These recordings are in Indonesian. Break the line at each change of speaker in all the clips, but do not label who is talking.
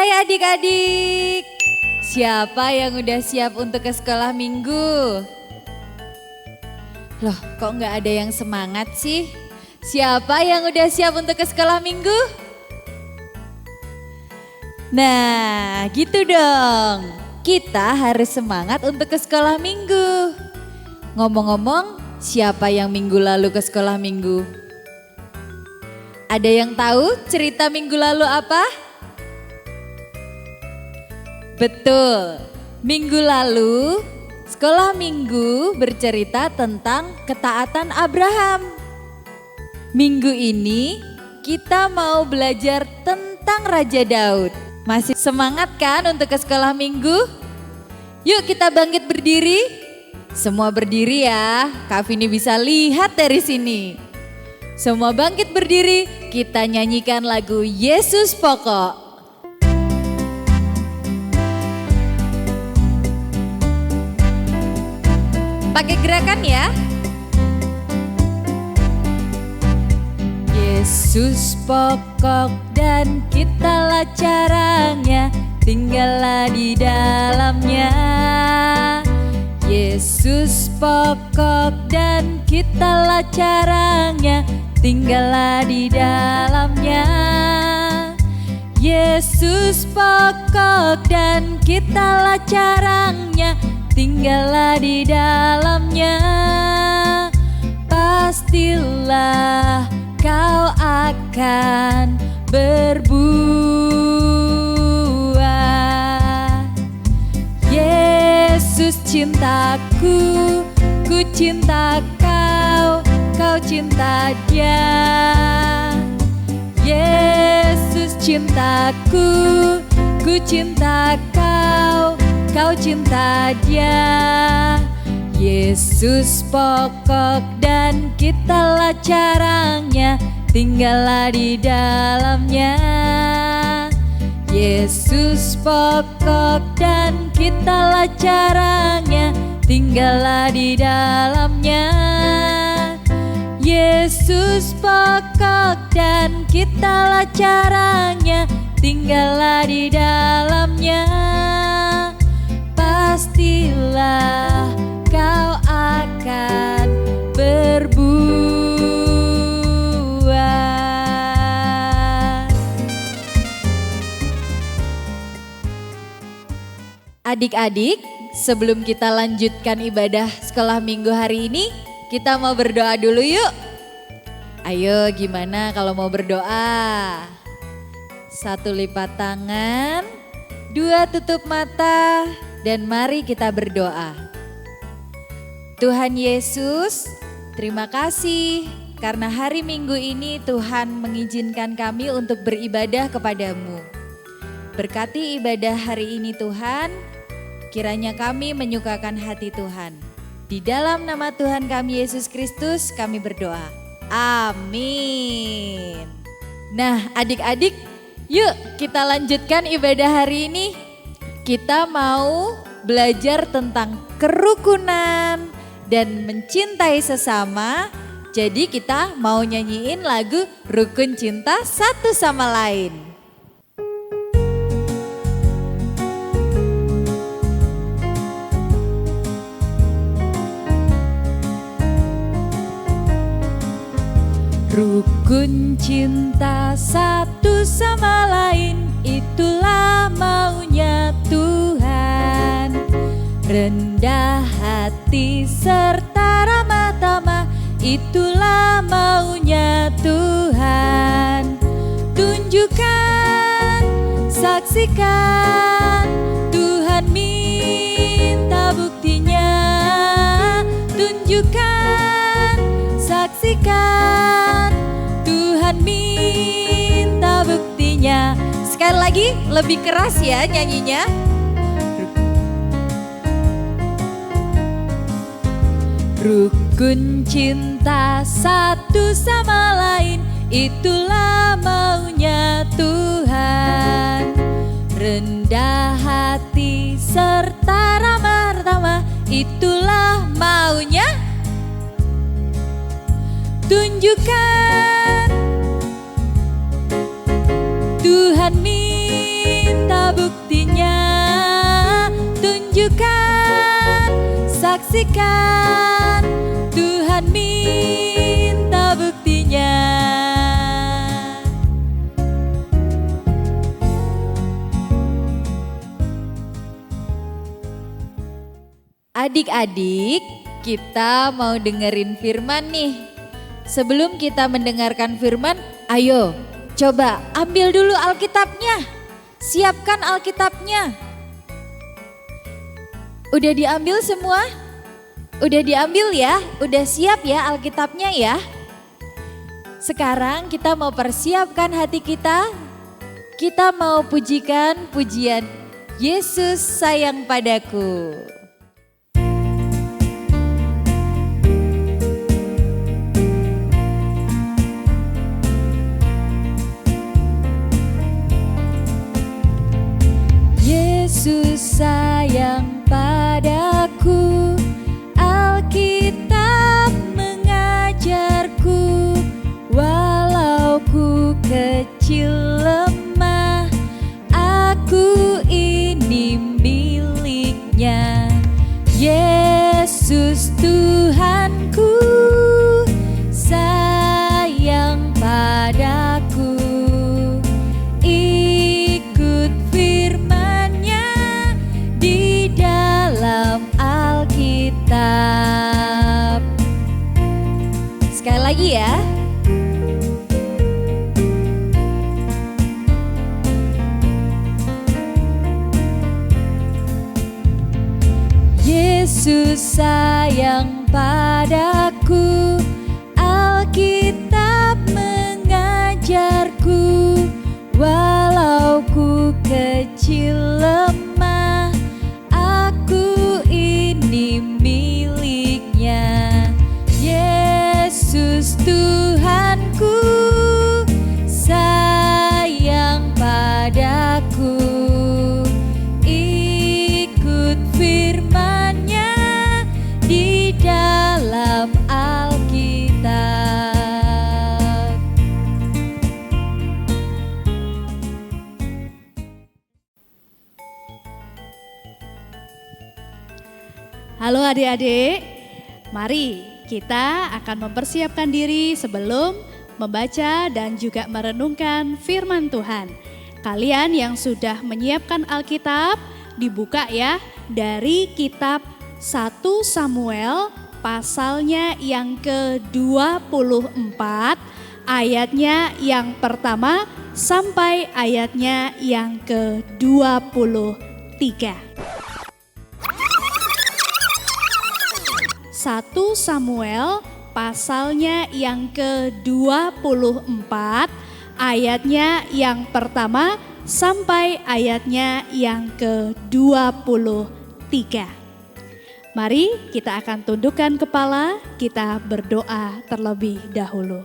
Hai adik-adik, siapa yang udah siap untuk ke sekolah minggu? Loh, kok nggak ada yang semangat sih? Siapa yang udah siap untuk ke sekolah minggu? Nah, gitu dong. Kita harus semangat untuk ke sekolah minggu. Ngomong-ngomong, siapa yang minggu lalu ke sekolah minggu? Ada yang tahu cerita minggu lalu apa? Betul, minggu lalu sekolah minggu bercerita tentang ketaatan Abraham. Minggu ini kita mau belajar tentang Raja Daud. Masih semangat kan untuk ke sekolah minggu? Yuk kita bangkit berdiri. Semua berdiri ya, Kak Vini bisa lihat dari sini. Semua bangkit berdiri, kita nyanyikan lagu Yesus Pokok. Pakai gerakan ya. Yesus pokok dan kitalah caranya, tinggallah di dalamnya. Yesus pokok dan kitalah caranya, tinggallah di dalamnya. Yesus pokok dan kitalah caranya, tinggallah di dalamnya. Pastilah kau akan berbuah. Yesus cintaku, ku cinta kau, kau cinta Dia. Yesus cintaku, ku cinta kau, kau cinta Dia. Yesus pokok dan kitalah caranya, tinggallah di dalamnya. Yesus pokok dan kitalah caranya, tinggallah di dalamnya. Yesus pokok dan kitalah caranya, tinggallah di dalamnya. Pastilah kau akan berbuah. Adik-adik, sebelum kita lanjutkan ibadah sekolah minggu hari ini, kita mau berdoa dulu yuk. Ayo, gimana kalau mau berdoa? 1 lipat tangan, 2 tutup mata, dan mari kita berdoa. Tuhan Yesus, terima kasih karena hari Minggu ini Tuhan mengizinkan kami untuk beribadah kepadamu. Berkati ibadah hari ini Tuhan, kiranya kami menyukakan hati Tuhan. Di dalam nama Tuhan kami Yesus Kristus kami berdoa. Amin. Nah adik-adik, yuk kita lanjutkan ibadah hari ini. Kita mau belajar tentang kerukunan dan mencintai sesama. Jadi kita mau nyanyiin lagu Rukun Cinta Satu Sama Lain. Rukun cinta satu sama lain, itulah maunya Tuhan. Rendah hati serta ramah tamah, itulah maunya Tuhan. Tunjukkan, saksikan, Tuhan minta buktinya. Tunjukkan, saksikan, Tuhan minta buktinya. Sekali lagi, lebih keras ya nyanyinya. Rukun cinta satu sama lain, itulah maunya Tuhan. Rendah hati serta ramah tamah, itulah maunya. Tunjukkan, Tuhan minta buktikan, Tuhan minta buktinya. Adik-adik, kita mau dengerin firman nih. Sebelum kita mendengarkan firman, ayo coba ambil dulu Alkitabnya. Siapkan Alkitabnya. Udah diambil semua? Udah diambil ya? Udah siap ya Alkitabnya ya? Sekarang kita mau persiapkan hati kita. Kita mau pujikan pujian Yesus sayang padaku. Yesus sayang padaku, Alkitab mengajarku, walau ku kecil lemah, aku ini miliknya. Yesus Tuhanku sayang padaku, ikut firman-Nya di dalam Alkitab. Sekali lagi ya. Yesus sayang padaku, Alkitab mengajarku, walau ku kecil lemah, aku ini miliknya. Yesus Tuhanku sayang padaku, ikut firman-Nya di dalam Alkitab.
Halo adik-adik, mari kita akan mempersiapkan diri sebelum membaca dan juga merenungkan firman Tuhan. Kalian yang sudah menyiapkan Alkitab, dibuka ya dari kitab 1 Samuel pasalnya yang ke-24, ayatnya yang pertama sampai ayatnya yang ke-23. 1 Samuel pasalnya yang ke-24, ayatnya yang pertama sampai ayatnya yang ke-23. Mari kita akan tundukkan kepala, kita berdoa terlebih dahulu.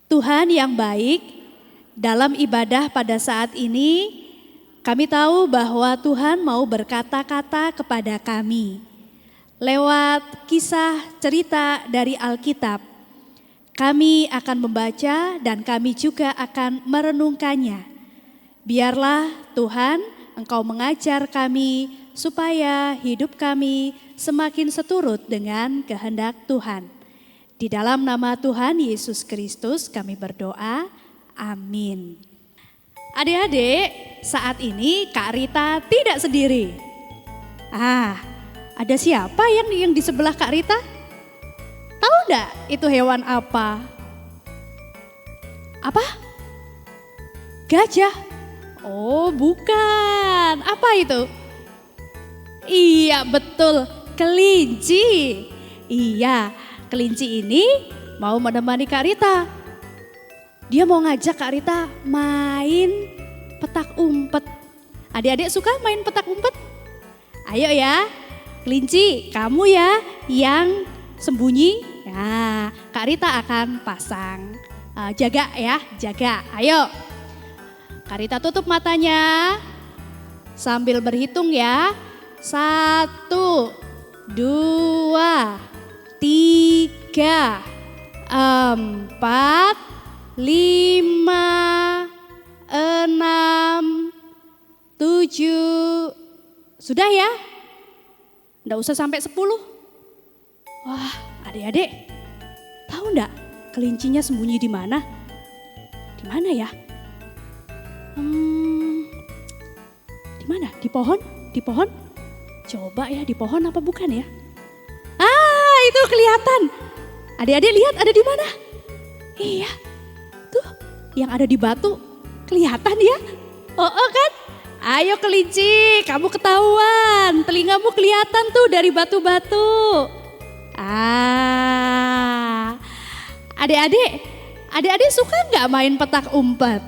Tuhan yang baik, dalam ibadah pada saat ini kami tahu bahwa Tuhan mau berkata-kata kepada kami. Lewat kisah cerita dari Alkitab, kami akan membaca dan kami juga akan merenungkannya. Biarlah Tuhan, Engkau mengajar kami supaya hidup kami semakin seturut dengan kehendak Tuhan. Di dalam nama Tuhan Yesus Kristus kami berdoa, amin. Adik-adik, saat ini Kak Rita tidak sendiri. Ada siapa yang di sebelah Kak Rita? Tahu enggak itu hewan apa? Apa? Gajah? Oh bukan, apa itu? Iya betul, kelinci. Iya, kelinci ini mau menemani Kak Rita. Dia mau ngajak Kak Rita main petak umpet. Adik-adik suka main petak umpet? Ayo ya. Kelinci, kamu ya yang sembunyi. Ya, Kak Rita akan pasang. Jaga ya, jaga. Ayo. Kak Rita tutup matanya. Sambil berhitung ya. 1, 2, 3, 4, 5, 6, 7. Sudah ya? Nggak usah sampai 10. Wah, adik-adik, tahu nggak kelincinya sembunyi di mana? Di mana ya? Di mana? Di pohon? Di pohon? Coba ya, di pohon apa bukan ya? Ah, itu kelihatan. Adik-adik lihat ada di mana? Iya, tuh yang ada di batu kelihatan ya? Oh kan? Ayo kelinci, kamu ketahuan. Telingamu kelihatan tuh dari batu-batu. Ah, adik-adik suka nggak main petak umpet?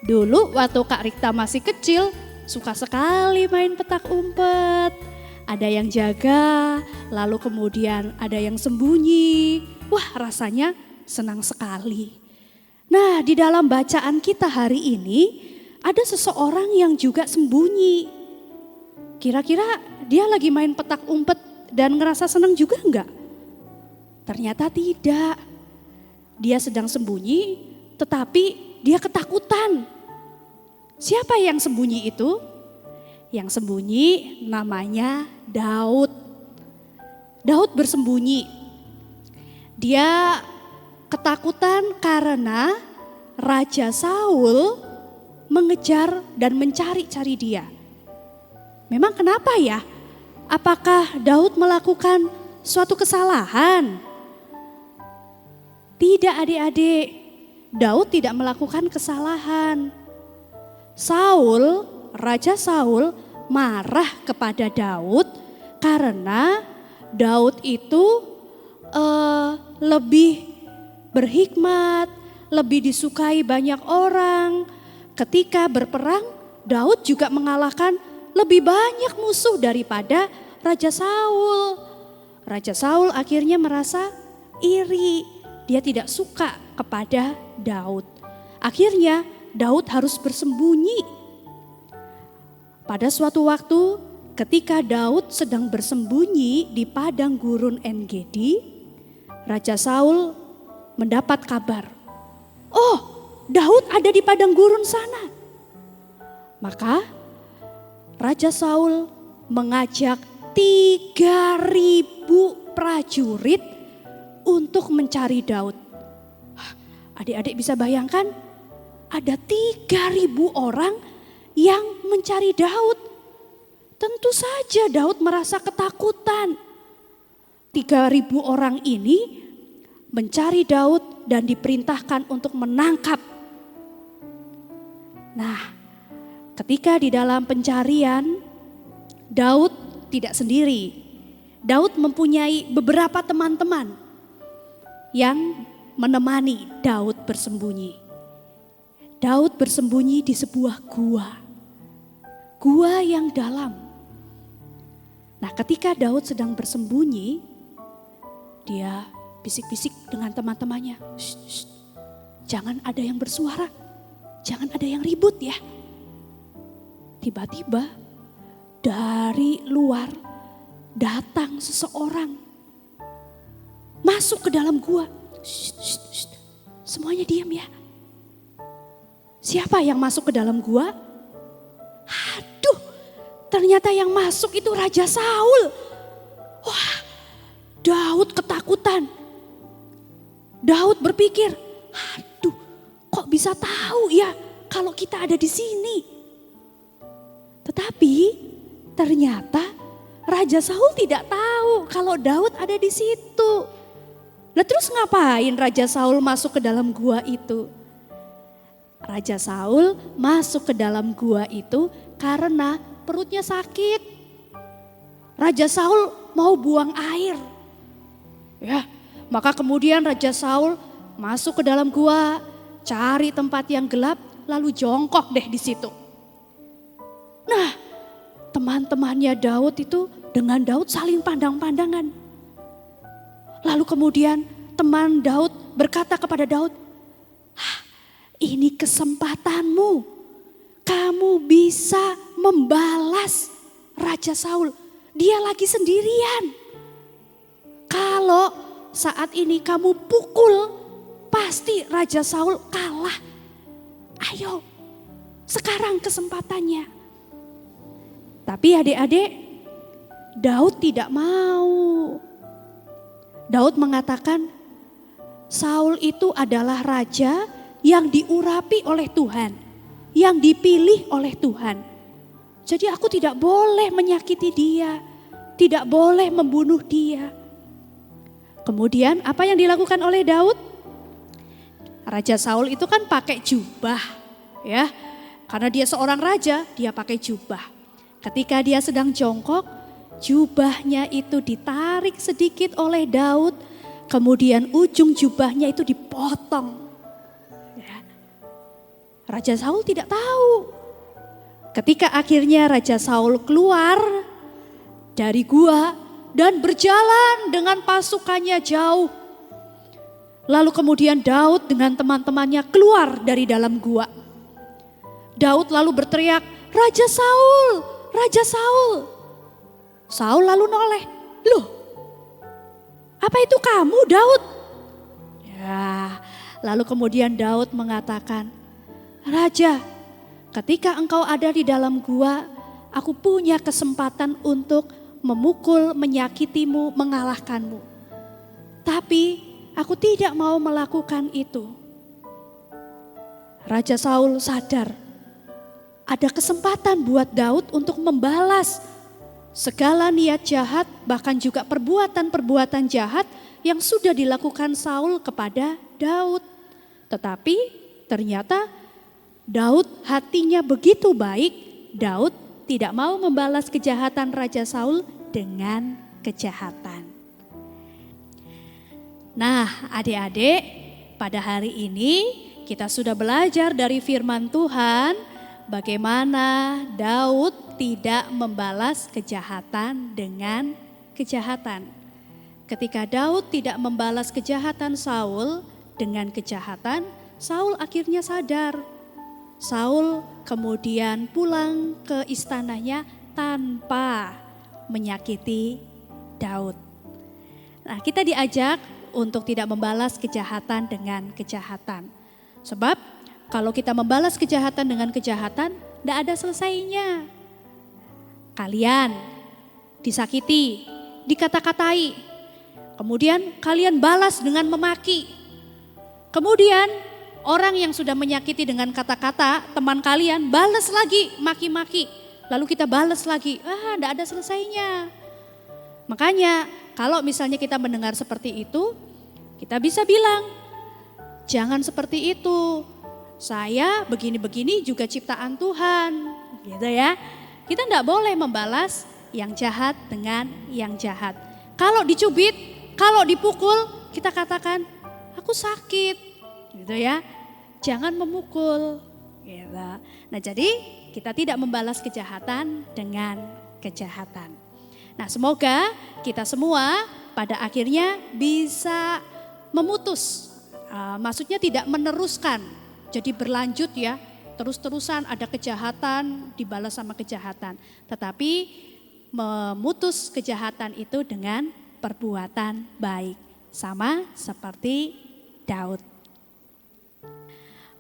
Dulu waktu Kak Rikta masih kecil, suka sekali main petak umpet. Ada yang jaga, lalu kemudian ada yang sembunyi. Wah, rasanya senang sekali. Nah, di dalam bacaan kita hari ini ada seseorang yang juga sembunyi. Kira-kira dia lagi main petak umpet dan ngerasa senang juga enggak? Ternyata tidak. Dia sedang sembunyi tetapi dia ketakutan. Siapa yang sembunyi itu? Yang sembunyi namanya Daud. Daud bersembunyi. Dia ketakutan karena Raja Saul mengejar dan mencari-cari dia. Memang kenapa ya? Apakah Daud melakukan suatu kesalahan? Tidak adik-adik, Daud tidak melakukan kesalahan. Raja Saul marah kepada Daud karena Daud itu lebih berhikmat, lebih disukai banyak orang. Ketika berperang, Daud juga mengalahkan lebih banyak musuh daripada Raja Saul. Raja Saul akhirnya merasa iri, dia tidak suka kepada Daud. Akhirnya Daud harus bersembunyi. Pada suatu waktu ketika Daud sedang bersembunyi di padang gurun En-Gedi, Raja Saul mendapat kabar, oh, Daud ada di padang gurun sana. Maka Raja Saul mengajak 3.000 prajurit untuk mencari Daud. Adik-adik bisa bayangkan ada 3.000 orang yang mencari Daud. Tentu saja Daud merasa ketakutan. 3.000 orang ini mencari Daud dan diperintahkan untuk menangkap. Nah, ketika di dalam pencarian, Daud tidak sendiri. Daud mempunyai beberapa teman-teman yang menemani Daud bersembunyi. Daud bersembunyi di sebuah gua yang dalam. Nah, ketika Daud sedang bersembunyi, dia bisik-bisik dengan teman-temannya, "Shh, shh, jangan ada yang bersuara, jangan ada yang ribut ya." Tiba-tiba dari luar datang seseorang masuk ke dalam gua. "Shh, shh, shh, semuanya diam ya." Siapa yang masuk ke dalam gua? Aduh, ternyata yang masuk itu Raja Saul. Wah, Daud ketakutan. Daud berpikir, aduh, kok bisa tahu ya kalau kita ada di sini? Tetapi ternyata Raja Saul tidak tahu kalau Daud ada di situ. Nah, terus ngapain Raja Saul masuk ke dalam gua itu? Raja Saul masuk ke dalam gua itu karena perutnya sakit. Raja Saul mau buang air. Ya, maka kemudian Raja Saul masuk ke dalam gua, cari tempat yang gelap, lalu jongkok deh di situ. Nah, teman-temannya Daud itu dengan Daud saling pandang-pandangan. Lalu kemudian teman Daud berkata kepada Daud, "Ini kesempatanmu, kamu bisa membalas Raja Saul. Dia lagi sendirian. Kalau saat ini kamu pukul, pasti Raja Saul kalah. Ayo, sekarang kesempatannya." Tapi adik-adik, Daud tidak mau. Daud mengatakan, Saul itu adalah raja yang diurapi oleh Tuhan, yang dipilih oleh Tuhan. Jadi aku tidak boleh menyakiti dia, tidak boleh membunuh dia. Kemudian apa yang dilakukan oleh Daud? Raja Saul itu kan pakai jubah, ya. Karena dia seorang raja, dia pakai jubah. Ketika dia sedang jongkok, jubahnya itu ditarik sedikit oleh Daud, kemudian ujung jubahnya itu dipotong. Ya. Raja Saul tidak tahu. Ketika akhirnya Raja Saul keluar dari gua dan berjalan dengan pasukannya jauh. Lalu kemudian Daud dengan teman-temannya keluar dari dalam gua. Daud lalu berteriak, Raja Saul, Raja Saul. Saul lalu noleh, loh apa itu kamu Daud? Ya, lalu kemudian Daud mengatakan, Raja, ketika engkau ada di dalam gua, aku punya kesempatan untuk memukul, menyakitimu, mengalahkanmu. Tapi aku tidak mau melakukan itu. Raja Saul sadar, ada kesempatan buat Daud untuk membalas segala niat jahat, bahkan juga perbuatan-perbuatan jahat yang sudah dilakukan Saul kepada Daud. Tetapi ternyata Daud hatinya begitu baik, Daud tidak mau membalas kejahatan Raja Saul dengan kejahatan. Nah, adik-adik, pada hari ini kita sudah belajar dari firman Tuhan bagaimana Daud tidak membalas kejahatan dengan kejahatan. Ketika Daud tidak membalas kejahatan Saul dengan kejahatan, Saul akhirnya sadar. Saul kemudian pulang ke istananya tanpa menyakiti Daud. Nah, kita diajak untuk tidak membalas kejahatan dengan kejahatan. Sebab kalau kita membalas kejahatan dengan kejahatan, tidak ada selesainya. Kalian disakiti, dikata-katai, kemudian kalian balas dengan memaki. Kemudian orang yang sudah menyakiti dengan kata-kata, teman kalian balas lagi, maki-maki. Lalu kita balas lagi, tidak ada selesainya. Makanya kalau misalnya kita mendengar seperti itu, kita bisa bilang, jangan seperti itu. Saya begini-begini juga ciptaan Tuhan, gitu ya. Kita tidak boleh membalas yang jahat dengan yang jahat. Kalau dicubit, kalau dipukul, kita katakan, aku sakit, gitu ya. Jangan memukul, gitu. Nah, jadi kita tidak membalas kejahatan dengan kejahatan. Nah, semoga kita semua pada akhirnya bisa memutus, maksudnya tidak meneruskan. Jadi berlanjut ya, terus-terusan ada kejahatan dibalas sama kejahatan. Tetapi memutus kejahatan itu dengan perbuatan baik. Sama seperti Daud.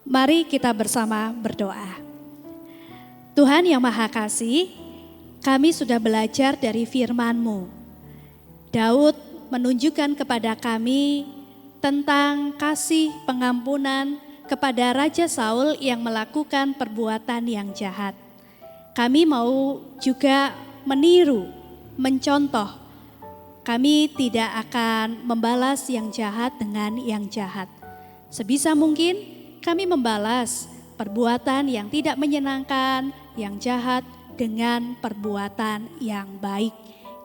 Mari kita bersama berdoa. Tuhan yang Maha Kasih, kami sudah belajar dari firman-Mu. Daud menunjukkan kepada kami tentang kasih pengampunan kepada Raja Saul yang melakukan perbuatan yang jahat. Kami mau juga meniru, mencontoh. Kami tidak akan membalas yang jahat dengan yang jahat. Sebisa mungkin kami membalas perbuatan yang tidak menyenangkan, yang jahat dengan perbuatan yang baik.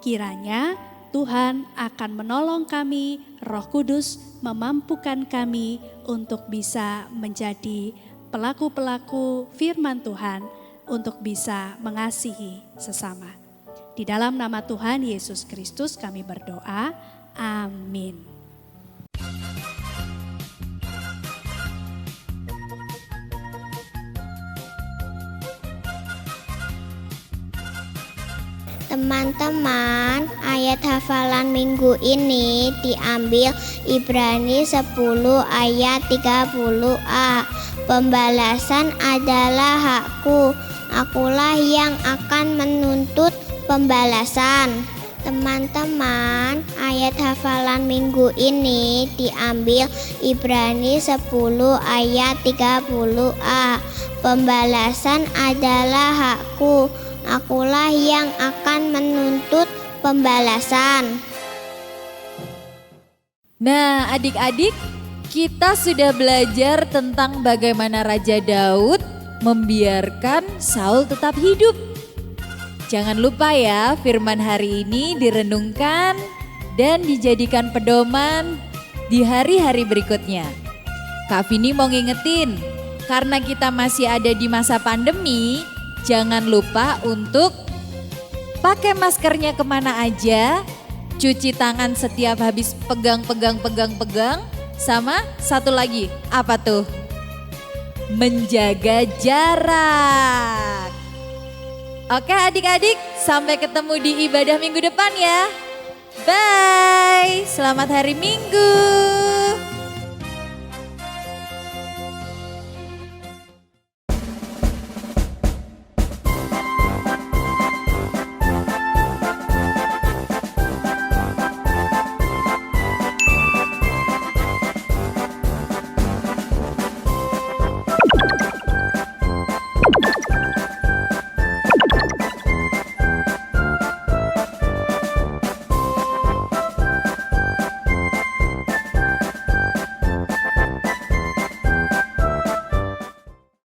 Kiranya Tuhan akan menolong kami, Roh Kudus memampukan kami untuk bisa menjadi pelaku-pelaku firman Tuhan, untuk bisa mengasihi sesama. Di dalam nama Tuhan Yesus Kristus kami berdoa, amin.
Teman-teman, ayat hafalan minggu ini diambil Ibrani 10 ayat 30a. Pembalasan adalah hakku, akulah yang akan menuntut pembalasan. Teman-teman, ayat hafalan minggu ini diambil Ibrani 10 ayat 30a. Pembalasan adalah hakku, akulah yang akan menuntut pembalasan.
Nah, adik-adik, kita sudah belajar tentang bagaimana Raja Daud membiarkan Saul tetap hidup. Jangan lupa ya, firman hari ini direnungkan dan dijadikan pedoman di hari-hari berikutnya. Kak Vini mau ngingetin, karena kita masih ada di masa pandemi, jangan lupa untuk pakai maskernya kemana aja, cuci tangan setiap habis pegang, sama satu lagi, apa tuh? Menjaga jarak. Oke adik-adik, sampai ketemu di ibadah minggu depan ya. Bye, selamat hari Minggu.